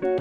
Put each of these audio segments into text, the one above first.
En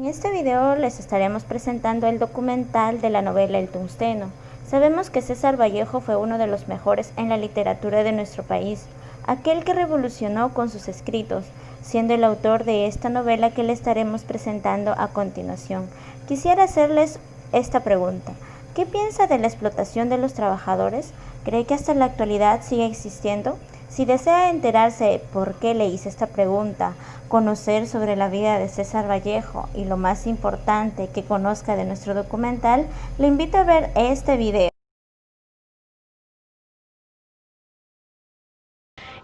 este video les estaremos presentando el documental de la novela El Tungsteno. Sabemos que César Vallejo fue uno de los mejores en la literatura de nuestro país, aquel que revolucionó con sus escritos, siendo el autor de esta novela que le estaremos presentando a continuación. Quisiera hacerles esta pregunta: ¿qué piensa de la explotación de los trabajadores? ¿Cree que hasta la actualidad sigue existiendo? Si desea enterarse por qué le hice esta pregunta, conocer sobre la vida de César Vallejo y lo más importante, que conozca de nuestro documental, le invito a ver este video.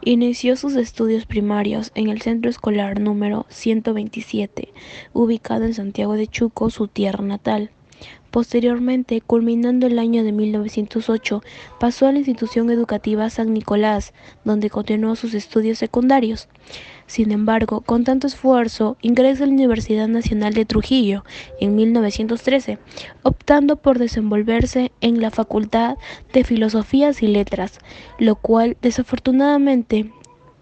Inició sus estudios primarios en el Centro Escolar número 127, ubicado en Santiago de Chuco, su tierra natal. Posteriormente, culminando el año de 1908, pasó a la institución educativa San Nicolás, donde continuó sus estudios secundarios. Sin embargo, con tanto esfuerzo, ingresa a la Universidad Nacional de Trujillo en 1913, optando por desenvolverse en la Facultad de Filosofías y Letras, lo cual desafortunadamente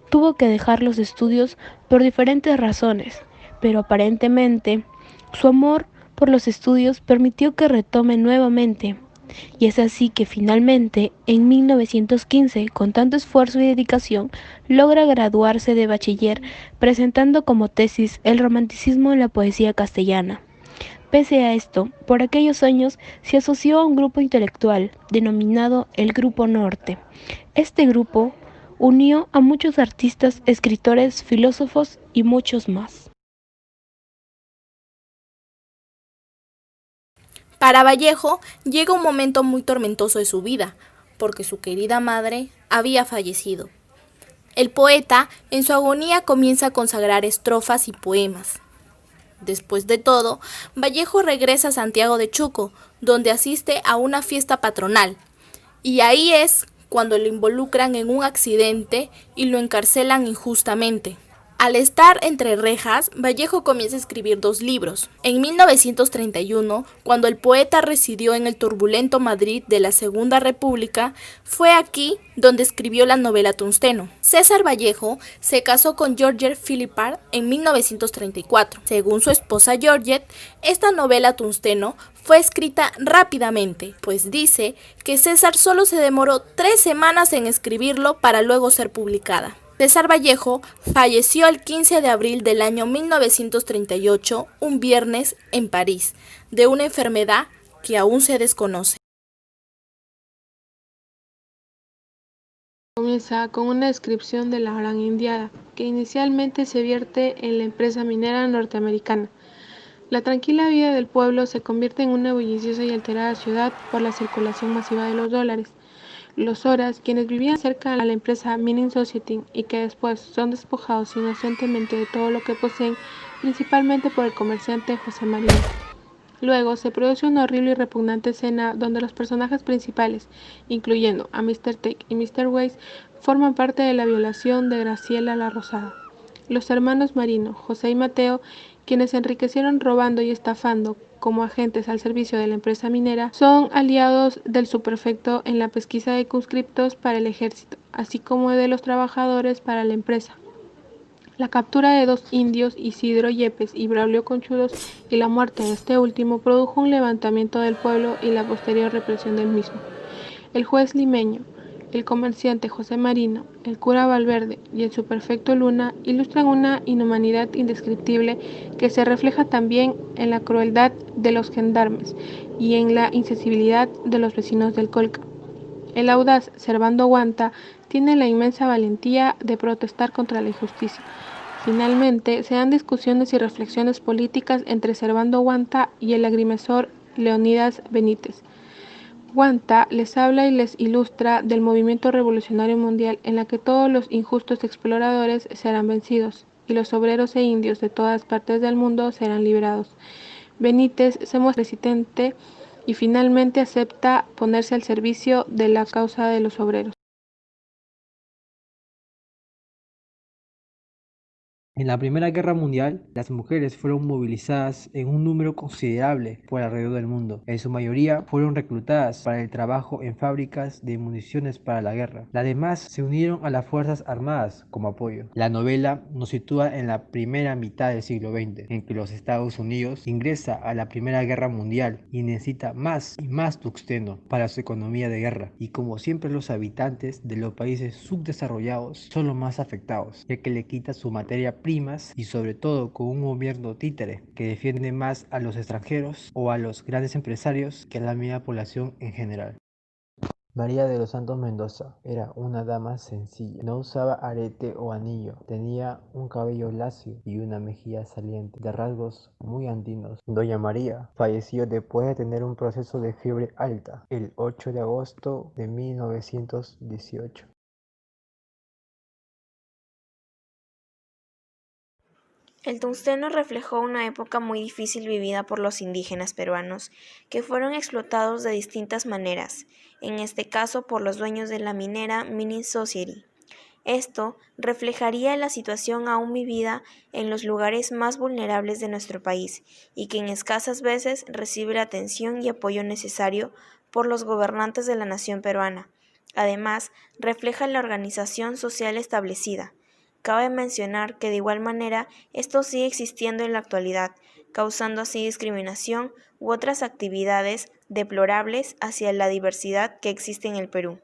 tuvo que dejar los estudios por diferentes razones, pero aparentemente su amor por los estudios permitió que retome nuevamente. Y es así que finalmente, en 1915, con tanto esfuerzo y dedicación, logra graduarse de bachiller, presentando como tesis el romanticismo en la poesía castellana. Pese a esto, por aquellos años se asoció a un grupo intelectual denominado el Grupo Norte. Este grupo unió a muchos artistas, escritores, filósofos y muchos más. Para Vallejo llega un momento muy tormentoso de su vida, porque su querida madre había fallecido. El poeta, en su agonía, comienza a consagrar estrofas y poemas. Después de todo, Vallejo regresa a Santiago de Chuco, donde asiste a una fiesta patronal, y ahí es cuando lo involucran en un accidente y lo encarcelan injustamente. Al estar entre rejas, Vallejo comienza a escribir 2 libros. En 1931, cuando el poeta residió en el turbulento Madrid de la Segunda República, fue aquí donde escribió la novela Tungsteno. César Vallejo se casó con Georgette Philippard en 1934. Según su esposa Georgette, esta novela Tungsteno fue escrita rápidamente, pues dice que César solo se demoró 3 semanas en escribirlo para luego ser publicada. César Vallejo falleció el 15 de abril del año 1938, un viernes, en París, de una enfermedad que aún se desconoce. Comienza con una descripción de la Gran Indiada, que inicialmente se vierte en la empresa minera norteamericana. La tranquila vida del pueblo se convierte en una bulliciosa y alterada ciudad por la circulación masiva de los dólares. Los Horas, quienes vivían cerca a la empresa Mining Society y que después son despojados inocentemente de todo lo que poseen, principalmente por el comerciante José Marino. Luego se produce una horrible y repugnante escena donde los personajes principales, incluyendo a Mr. Take y Mr. Weiss, forman parte de la violación de Graciela la Rosada. Los hermanos Marino, José y Mateo, quienes se enriquecieron robando y estafando como agentes al servicio de la empresa minera, son aliados del subprefecto en la pesquisa de conscriptos para el ejército, así como de los trabajadores para la empresa. La captura de 2 indios, Isidro Yepes y Braulio Conchudos, y la muerte de este último produjo un levantamiento del pueblo y la posterior represión del mismo. El juez limeño, el comerciante José Marino, el cura Valverde y el subprefecto Luna ilustran una inhumanidad indescriptible que se refleja también en la crueldad de los gendarmes y en la insensibilidad de los vecinos del Colca. El audaz Servando Guanta tiene la inmensa valentía de protestar contra la injusticia. Finalmente, se dan discusiones y reflexiones políticas entre Servando Guanta y el agrimensor Leonidas Benítez. Guanta les habla y les ilustra del movimiento revolucionario mundial en la que todos los injustos exploradores serán vencidos y los obreros e indios de todas partes del mundo serán liberados. Benítez se muestra resistente y finalmente acepta ponerse al servicio de la causa de los obreros. En la Primera Guerra Mundial, las mujeres fueron movilizadas en un número considerable por alrededor del mundo. En su mayoría fueron reclutadas para el trabajo en fábricas de municiones para la guerra. Las demás se unieron a las Fuerzas Armadas como apoyo. La novela nos sitúa en la primera mitad del siglo XX, en que los Estados Unidos ingresa a la Primera Guerra Mundial y necesita más y más tungsteno para su economía de guerra. Y como siempre, los habitantes de los países subdesarrollados son los más afectados, ya que le quita su materia primas y sobre todo con un gobierno títere que defiende más a los extranjeros o a los grandes empresarios que a la media población en general. María de los Santos Mendoza era una dama sencilla, no usaba arete o anillo, tenía un cabello lacio y una mejilla saliente, de rasgos muy andinos. Doña María falleció después de tener un proceso de fiebre alta el 8 de agosto de 1918. El tungsteno reflejó una época muy difícil vivida por los indígenas peruanos, que fueron explotados de distintas maneras, en este caso por los dueños de la minera Mining Society. Esto reflejaría la situación aún vivida en los lugares más vulnerables de nuestro país y que en escasas veces recibe la atención y apoyo necesario por los gobernantes de la nación peruana. Además, refleja la organización social establecida. Cabe mencionar que de igual manera esto sigue existiendo en la actualidad, causando así discriminación u otras actividades deplorables hacia la diversidad que existe en el Perú.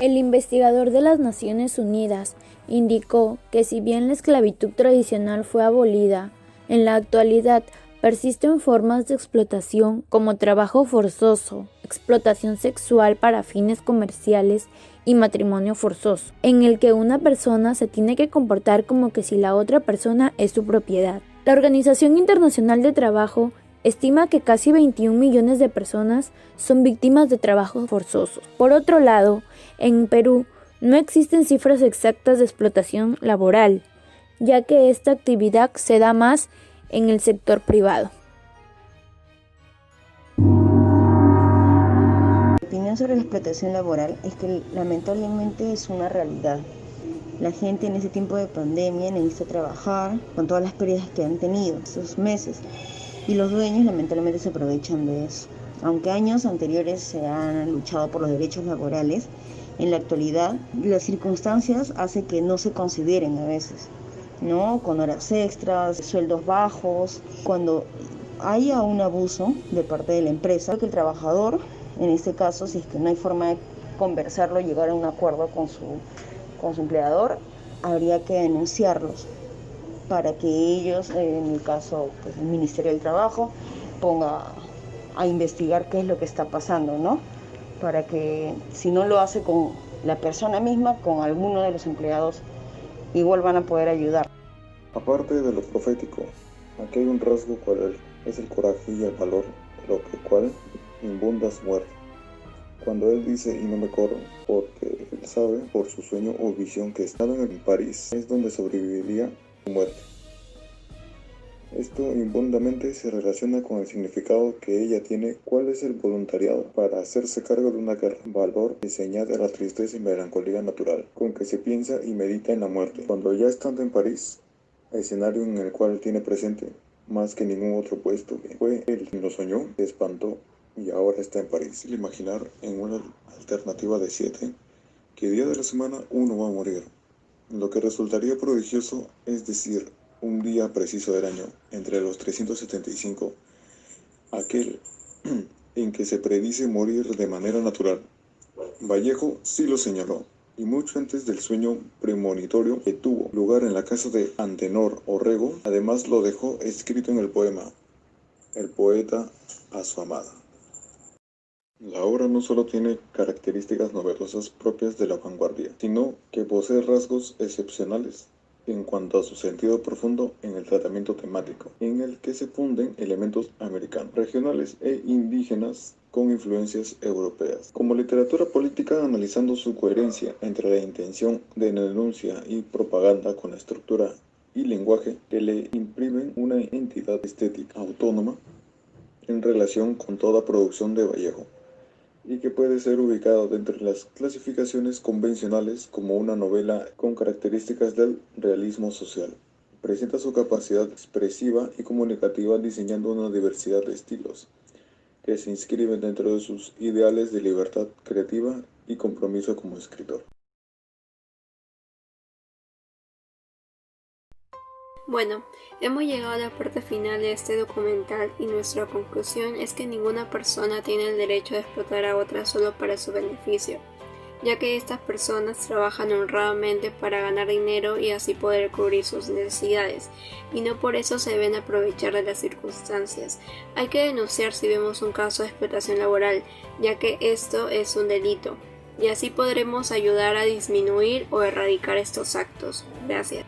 El investigador de las Naciones Unidas indicó que si bien la esclavitud tradicional fue abolida, en la actualidad persisten formas de explotación como trabajo forzoso, explotación sexual para fines comerciales y matrimonio forzoso, en el que una persona se tiene que comportar como que si la otra persona es su propiedad. La Organización Internacional de Trabajo estima que casi 21 millones de personas son víctimas de trabajo forzoso. Por otro lado, en Perú no existen cifras exactas de explotación laboral, ya que esta actividad se da más en el sector privado. Mi opinión sobre la explotación laboral es que lamentablemente es una realidad. La gente en ese tiempo de pandemia necesita trabajar con todas las pérdidas que han tenido esos meses y los dueños lamentablemente se aprovechan de eso. Aunque años anteriores se han luchado por los derechos laborales, en la actualidad las circunstancias hacen que no se consideren a veces, ¿no? Con horas extras, sueldos bajos, cuando haya un abuso de parte de la empresa, que el trabajador, en este caso, si es que no hay forma de conversarlo, llegar a un acuerdo con su empleador, habría que denunciarlos para que ellos, en el caso, pues, el Ministerio del Trabajo, ponga a investigar qué es lo que está pasando, ¿no? Para que si no lo hace con la persona misma, con alguno de los empleados, igual van a poder ayudar. Aparte de lo profético, aquí hay un rasgo cual es el coraje y el valor, lo que cual imbunda su muerte. Cuando él dice y no me corro, porque él sabe por su sueño o visión que estando en París es donde sobreviviría su muerte. Esto imbundamente se relaciona con el significado que ella tiene, cuál es el voluntariado para hacerse cargo de una guerra, valor que se añade a la tristeza y melancolía natural, con que se piensa y medita en la muerte. Cuando ya estando en París, escenario en el cual tiene presente más que ningún otro puesto, que fue él quien lo soñó, se espantó y ahora está en París. El imaginar en una alternativa de 7 que día de la semana uno va a morir, lo que resultaría prodigioso, es decir, un día preciso del año, entre los 375, aquel en que se predice morir de manera natural. Vallejo sí lo señaló, y mucho antes del sueño premonitorio que tuvo lugar en la casa de Antenor Orrego, además lo dejó escrito en el poema El poeta a su amada. La obra no solo tiene características novedosas propias de la vanguardia, sino que posee rasgos excepcionales en cuanto a su sentido profundo en el tratamiento temático, en el que se funden elementos americanos, regionales e indígenas con influencias europeas. Como literatura política, analizando su coherencia entre la intención de denuncia y propaganda con la estructura y lenguaje que le imprimen una entidad estética autónoma en relación con toda producción de Vallejo, y que puede ser ubicado dentro de las clasificaciones convencionales como una novela con características del realismo social. Presenta su capacidad expresiva y comunicativa diseñando una diversidad de estilos que se inscriben dentro de sus ideales de libertad creativa y compromiso como escritor. Bueno, hemos llegado a la parte final de este documental y nuestra conclusión es que ninguna persona tiene el derecho de explotar a otra solo para su beneficio, ya que estas personas trabajan honradamente para ganar dinero y así poder cubrir sus necesidades, y no por eso se deben aprovechar de las circunstancias. Hay que denunciar si vemos un caso de explotación laboral, ya que esto es un delito, y así podremos ayudar a disminuir o erradicar estos actos. Gracias.